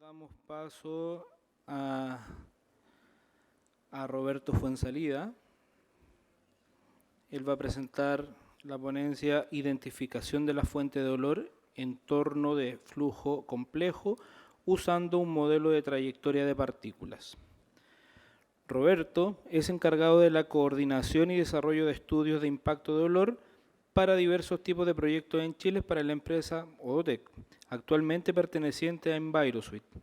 Damos paso a Roberto Fuenzalida. Él va a presentar la ponencia Identificación de la fuente de olor en torno de flujo complejo usando un modelo de trayectoria de partículas. Roberto es encargado de la coordinación y desarrollo de estudios de impacto de olor para diversos tipos de proyectos en Chile para la empresa Odotec, actualmente perteneciente a EnviroSuite,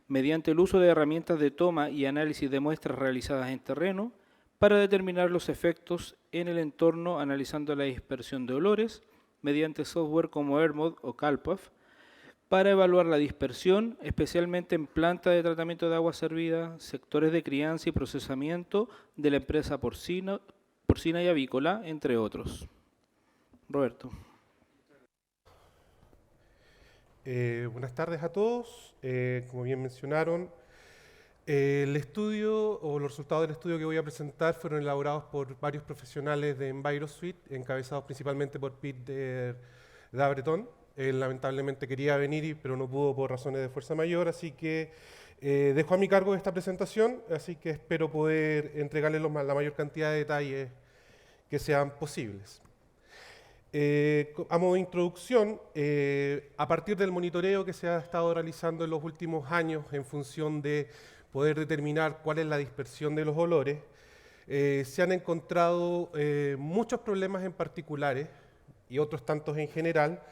mediante el uso de herramientas de toma y análisis de muestras realizadas en terreno para determinar los efectos en el entorno analizando la dispersión de olores mediante software como AirMod o CalPAF, para evaluar la dispersión, especialmente en plantas de tratamiento de agua servida, sectores de crianza y procesamiento de la empresa porcina y avícola, entre otros. Roberto. Buenas tardes a todos. Como bien mencionaron, el estudio o los resultados del estudio que voy a presentar fueron elaborados por varios profesionales de EnviroSuite, encabezados principalmente por Peter Dabreton. Él lamentablemente quería venir, pero no pudo por razones de fuerza mayor, así que dejo a mi cargo esta presentación, así que espero poder entregarles la mayor cantidad de detalles que sean posibles. A modo de introducción, a partir del monitoreo que se ha estado realizando en los últimos años en función de poder determinar cuál es la dispersión de los olores, se han encontrado muchos problemas en particulares y otros tantos en general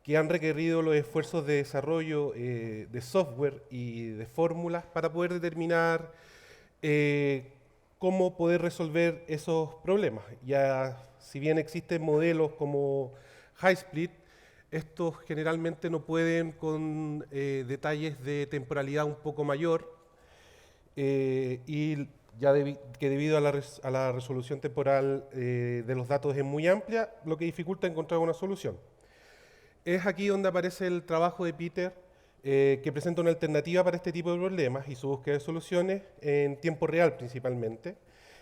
que han requerido los esfuerzos de desarrollo de software y de fórmulas para poder determinar cómo poder resolver esos problemas. Ya, si bien existen modelos como HighSplit, estos generalmente no pueden con detalles de temporalidad un poco mayor y ya que debido a la resolución temporal de los datos es muy amplia, lo que dificulta encontrar una solución. Es aquí donde aparece el trabajo de Peter, que presenta una alternativa para este tipo de problemas y su búsqueda de soluciones en tiempo real principalmente,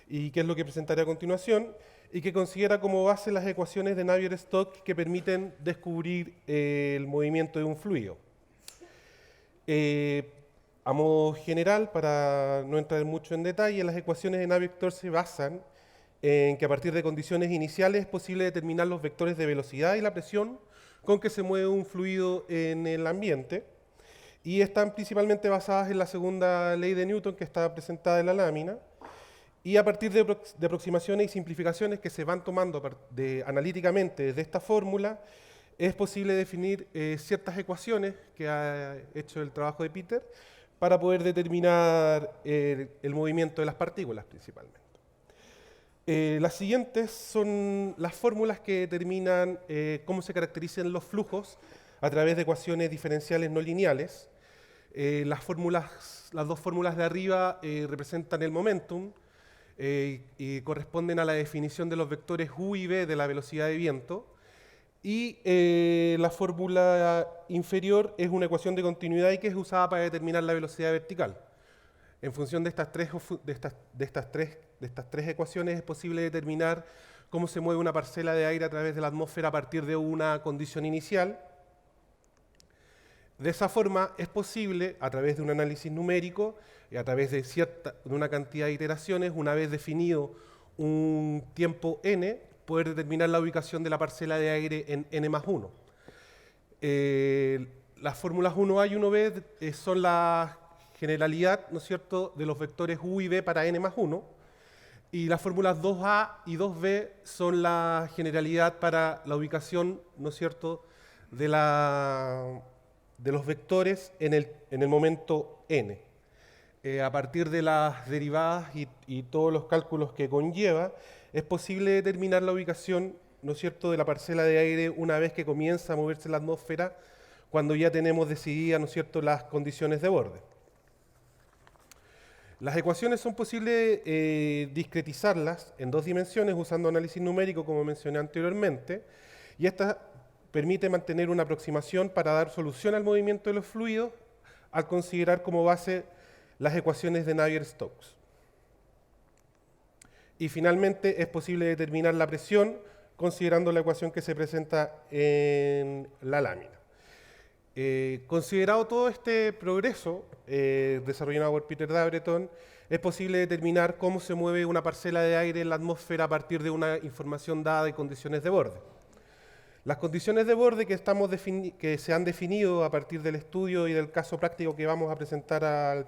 y que es lo que presentaré a continuación, y que considera como base las ecuaciones de Navier-Stokes que permiten descubrir el movimiento de un fluido. A modo general, para no entrar mucho en detalle, las ecuaciones de Navier-Stokes se basan en que a partir de condiciones iniciales es posible determinar los vectores de velocidad y la presión con que se mueve un fluido en el ambiente, y están principalmente basadas en la segunda ley de Newton que está presentada en la lámina, y a partir de aproximaciones y simplificaciones que se van tomando analíticamente desde esta fórmula, es posible definir ciertas ecuaciones que ha hecho el trabajo de Peter para poder determinar el movimiento de las partículas principalmente. Las siguientes son las fórmulas que determinan cómo se caracterizan los flujos a través de ecuaciones diferenciales no lineales. Las dos fórmulas de arriba representan el momentum y corresponden a la definición de los vectores u y v de la velocidad de viento. Y la fórmula inferior es una ecuación de continuidad y que es usada para determinar la velocidad vertical. En función de estas tres ecuaciones es posible determinar cómo se mueve una parcela de aire a través de la atmósfera a partir de una condición inicial. De esa forma es posible, a través de un análisis numérico y a través de una cantidad de iteraciones, una vez definido un tiempo n, poder determinar la ubicación de la parcela de aire en n+1. Las fórmulas 1a y 1b son la generalidad, ¿no es cierto?, de los vectores u y v para n+1, y las fórmulas 2a y 2b son la generalidad para la ubicación, ¿no es cierto?, de los vectores en el momento n. A partir de las derivadas y todos los cálculos que conlleva, es posible determinar la ubicación, ¿no es cierto?, de la parcela de aire una vez que comienza a moverse la atmósfera, cuando ya tenemos decididas, ¿no es cierto?, las condiciones de borde. Las ecuaciones son posibles discretizarlas en dos dimensiones usando análisis numérico, como mencioné anteriormente, y esta permite mantener una aproximación para dar solución al movimiento de los fluidos al considerar como base las ecuaciones de Navier-Stokes. Y finalmente es posible determinar la presión considerando la ecuación que se presenta en la lámina. Considerado todo este progreso desarrollado por Peter Dabreton, es posible determinar cómo se mueve una parcela de aire en la atmósfera a partir de una información dada de condiciones de borde. Las condiciones de borde que se han definido a partir del estudio y del caso práctico que vamos a presentar en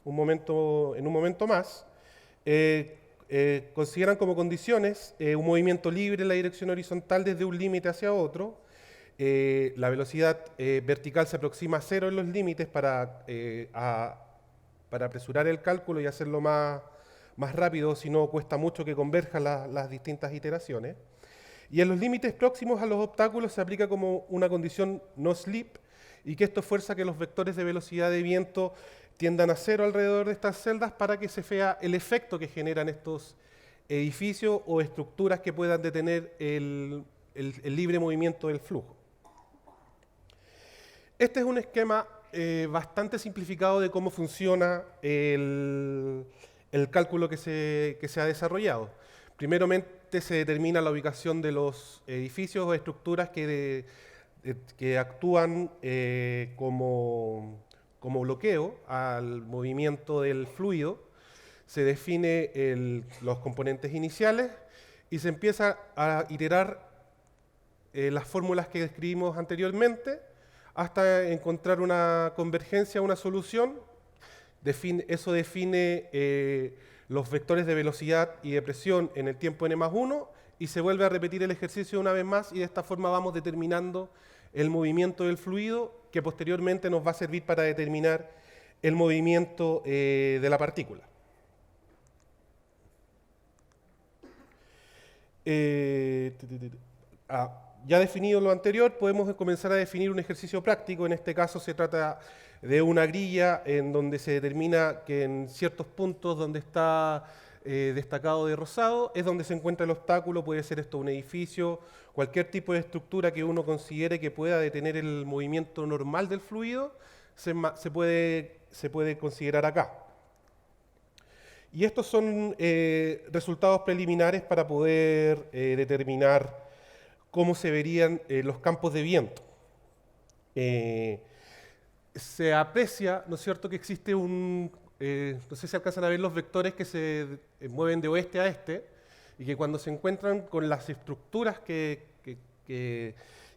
un momento más, consideran como condiciones un movimiento libre en la dirección horizontal desde un límite hacia otro. La velocidad vertical se aproxima a cero en los límites para apresurar el cálculo y hacerlo más rápido, si no cuesta mucho que converjan las distintas iteraciones. Y en los límites próximos a los obstáculos se aplica como una condición no slip, y que esto fuerza que los vectores de velocidad de viento tiendan a cero alrededor de estas celdas para que se vea el efecto que generan estos edificios o estructuras que puedan detener el libre movimiento del flujo. Este es un esquema bastante simplificado de cómo funciona el cálculo que se ha desarrollado. Primeramente se determina la ubicación de los edificios o estructuras que actúan como bloqueo al movimiento del fluido. Se define los componentes iniciales y se empieza a iterar las fórmulas que describimos anteriormente hasta encontrar una convergencia, una solución. Eso define los vectores de velocidad y de presión en el tiempo n+1 y se vuelve a repetir el ejercicio una vez más, y de esta forma vamos determinando el movimiento del fluido, que posteriormente nos va a servir para determinar el movimiento de la partícula. Ya definido lo anterior, podemos comenzar a definir un ejercicio práctico. En este caso se trata de una grilla en donde se determina que en ciertos puntos donde está destacado de rosado es donde se encuentra el obstáculo. Puede ser esto un edificio, cualquier tipo de estructura que uno considere que pueda detener el movimiento normal del fluido, se puede considerar acá. Y estos son resultados preliminares para poder determinar cómo se verían los campos de viento. Se aprecia, ¿no es cierto?, que existe no sé si alcanzan a ver los vectores que se mueven de oeste a este, y que cuando se encuentran con las estructuras que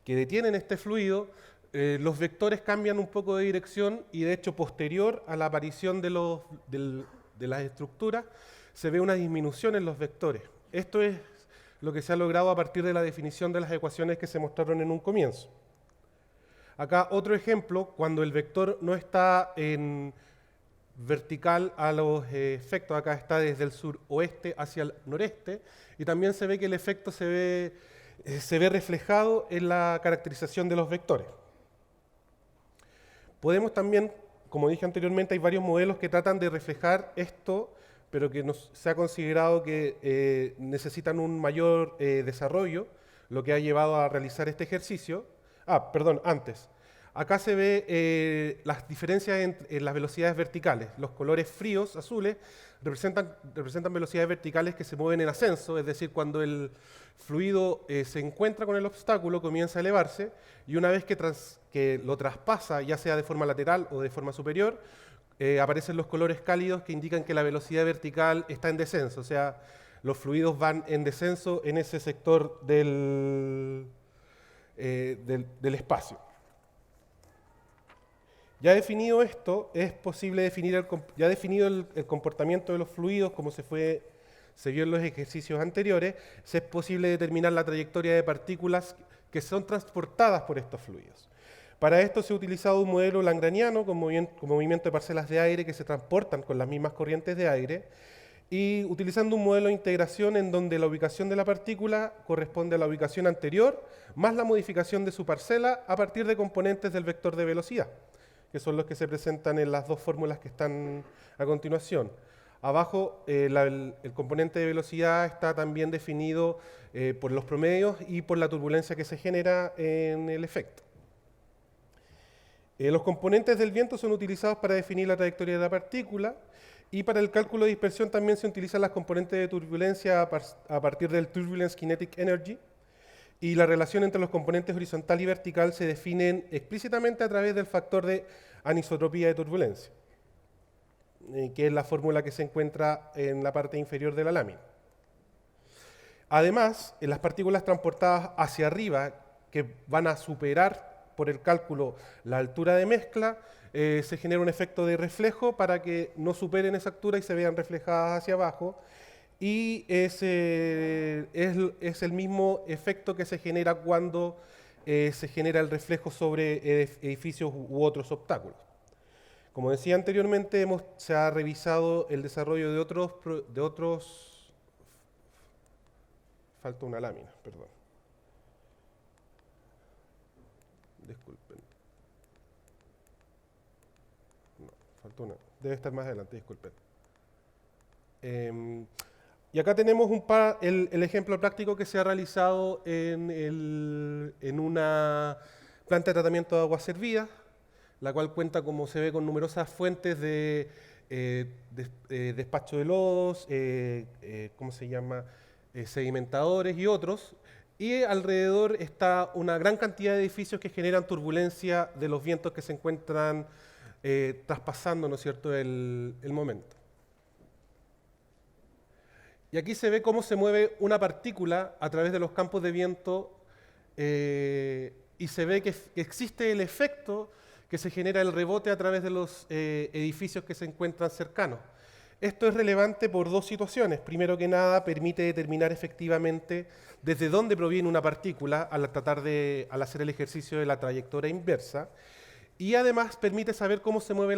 detienen este fluido, los vectores cambian un poco de dirección, y de hecho posterior a la aparición de las estructuras se ve una disminución en los vectores. Esto es lo que se ha logrado a partir de la definición de las ecuaciones que se mostraron en un comienzo. Acá otro ejemplo, cuando el vector no está en vertical a los efectos, acá está desde el suroeste hacia el noreste, y también se ve que el efecto se ve reflejado en la caracterización de los vectores. Podemos también, como dije anteriormente, hay varios modelos que tratan de reflejar esto, pero que se ha considerado que necesitan un mayor desarrollo, lo que ha llevado a realizar este ejercicio. Antes. Acá se ve las diferencias en las velocidades verticales. Los colores fríos, azules, representan velocidades verticales que se mueven en ascenso, es decir, cuando el fluido se encuentra con el obstáculo, comienza a elevarse, y una vez que lo traspasa, ya sea de forma lateral o de forma superior, aparecen los colores cálidos que indican que la velocidad vertical está en descenso, o sea, los fluidos van en descenso en ese sector del espacio. Ya definido esto, es posible definir ya definido el comportamiento de los fluidos, como se vio en los ejercicios anteriores, es posible determinar la trayectoria de partículas que son transportadas por estos fluidos. Para esto se ha utilizado un modelo lagrangiano con movimiento de parcelas de aire que se transportan con las mismas corrientes de aire, y utilizando un modelo de integración en donde la ubicación de la partícula corresponde a la ubicación anterior más la modificación de su parcela a partir de componentes del vector de velocidad, que son los que se presentan en las dos fórmulas que están a continuación. Abajo el componente de velocidad está también definido por los promedios y por la turbulencia que se genera en el efecto. Los componentes del viento son utilizados para definir la trayectoria de la partícula, y para el cálculo de dispersión también se utilizan las componentes de turbulencia a partir del Turbulence Kinetic Energy, y la relación entre los componentes horizontal y vertical se definen explícitamente a través del factor de anisotropía de turbulencia, que es la fórmula que se encuentra en la parte inferior de la lámina. Además, en las partículas transportadas hacia arriba, que van a superar por el cálculo la altura de mezcla, se genera un efecto de reflejo para que no superen esa altura y se vean reflejadas hacia abajo, y es el mismo efecto que se genera cuando se genera el reflejo sobre edificios u otros obstáculos. Como decía anteriormente, se ha revisado el desarrollo de otros. Falta una lámina, perdón. Disculpen. No, falta una. Debe estar más adelante, disculpen. Y acá tenemos el ejemplo práctico que se ha realizado en una planta de tratamiento de aguas servidas, la cual cuenta, como se ve, con numerosas fuentes de despacho de lodos, ¿cómo se llama?, sedimentadores y otros, y alrededor está una gran cantidad de edificios que generan turbulencia de los vientos que se encuentran traspasando, ¿no es cierto?, el momento. Y aquí se ve cómo se mueve una partícula a través de los campos de viento y se ve que existe el efecto que se genera el rebote a través de los edificios que se encuentran cercanos. Esto es relevante por dos situaciones. Primero que nada, permite determinar efectivamente desde dónde proviene una partícula al hacer el ejercicio de la trayectoria inversa, y además permite saber cómo se mueve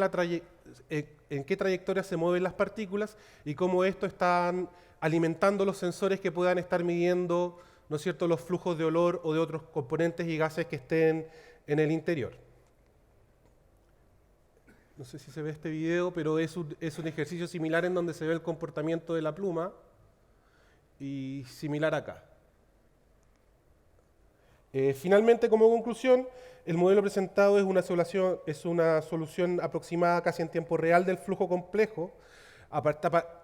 en qué trayectoria se mueven las partículas y cómo esto están alimentando los sensores que puedan estar midiendo, ¿no es cierto?, los flujos de olor o de otros componentes y gases que estén en el interior. No sé si se ve este video, pero es un ejercicio similar en donde se ve el comportamiento de la pluma y similar acá. Finalmente, como conclusión, el modelo presentado es una solución aproximada casi en tiempo real del flujo complejo.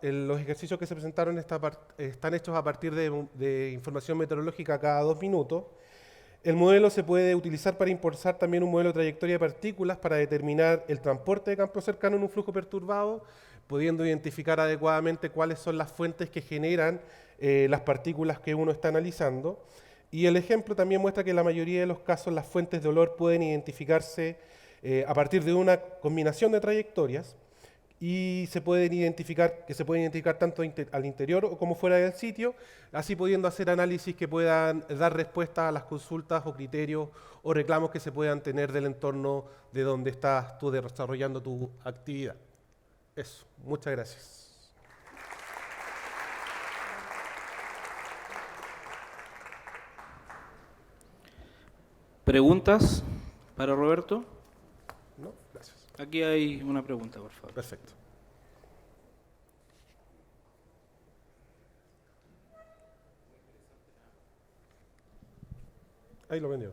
Los ejercicios que se presentaron están hechos a partir de información meteorológica cada 2 minutos. El modelo se puede utilizar para impulsar también un modelo de trayectoria de partículas para determinar el transporte de campo cercano en un flujo perturbado, pudiendo identificar adecuadamente cuáles son las fuentes que generan las partículas que uno está analizando. Y el ejemplo también muestra que en la mayoría de los casos las fuentes de olor pueden identificarse a partir de una combinación de trayectorias, y se pueden identificar tanto al interior o como fuera del sitio, así pudiendo hacer análisis que puedan dar respuesta a las consultas o criterios o reclamos que se puedan tener del entorno de donde estás tú desarrollando tu actividad. Eso, muchas gracias. ¿Preguntas para Roberto? No, gracias. Aquí hay una pregunta, por favor. Perfecto. Ahí lo vendió.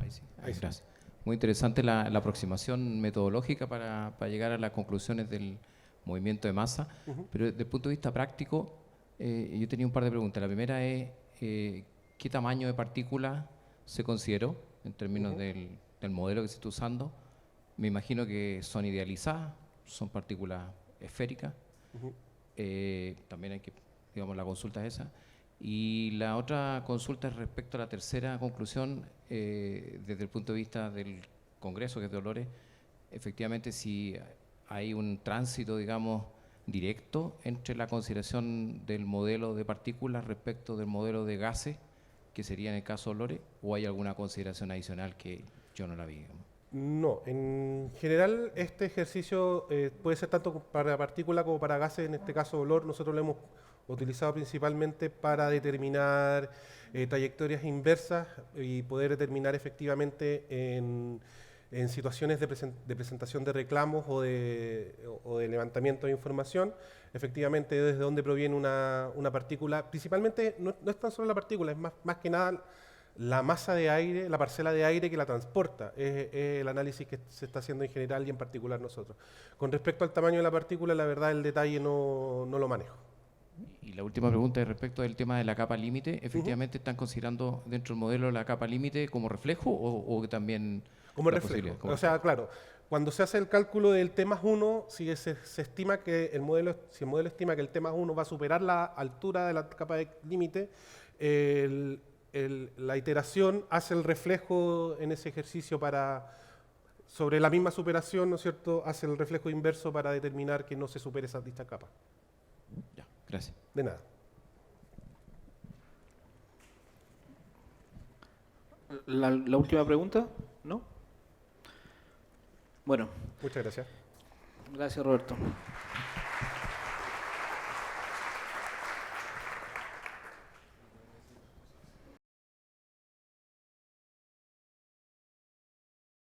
Ahí sí, gracias. Muy interesante la aproximación metodológica para llegar a las conclusiones del movimiento de masa, pero desde el punto de vista práctico, yo tenía un par de preguntas. La primera es, ¿qué tamaño de partícula se consideró en términos del modelo que se está usando? Me imagino que son idealizadas, son partículas esféricas. También hay que, digamos, la consulta es esa. Y la otra consulta es respecto a la tercera conclusión, desde el punto de vista del Congreso, que es Dolores, efectivamente si hay un tránsito, digamos, directo entre la consideración del modelo de partículas respecto del modelo de gases, que sería en el caso Dolores, o hay alguna consideración adicional que yo no la vi, digamos. No, en general este ejercicio puede ser tanto para partícula como para gases, en este caso olor. Nosotros lo hemos utilizado principalmente para determinar trayectorias inversas y poder determinar efectivamente en situaciones de presentación de reclamos o de levantamiento de información, efectivamente desde dónde proviene una partícula. Principalmente no es tan solo la partícula, es más que nada la masa de aire, la parcela de aire que la transporta. Es el análisis que se está haciendo en general y en particular nosotros. Con respecto al tamaño de la partícula, la verdad el detalle no lo manejo. Y la última pregunta es respecto del tema de la capa límite. ¿Efectivamente están considerando dentro del modelo la capa límite como reflejo o también Como la reflejo. posibilidad? Como O sea, claro, cuando se hace el cálculo del T más 1, si se estima que el modelo estima que el T más 1 va a superar la altura de la capa de límite, la iteración hace el reflejo en ese ejercicio sobre la misma superación, ¿no es cierto?, hace el reflejo inverso para determinar que no se supere esa dicha capa. Ya, gracias. De nada. ¿La última pregunta? ¿No? Bueno, Muchas gracias. gracias Roberto.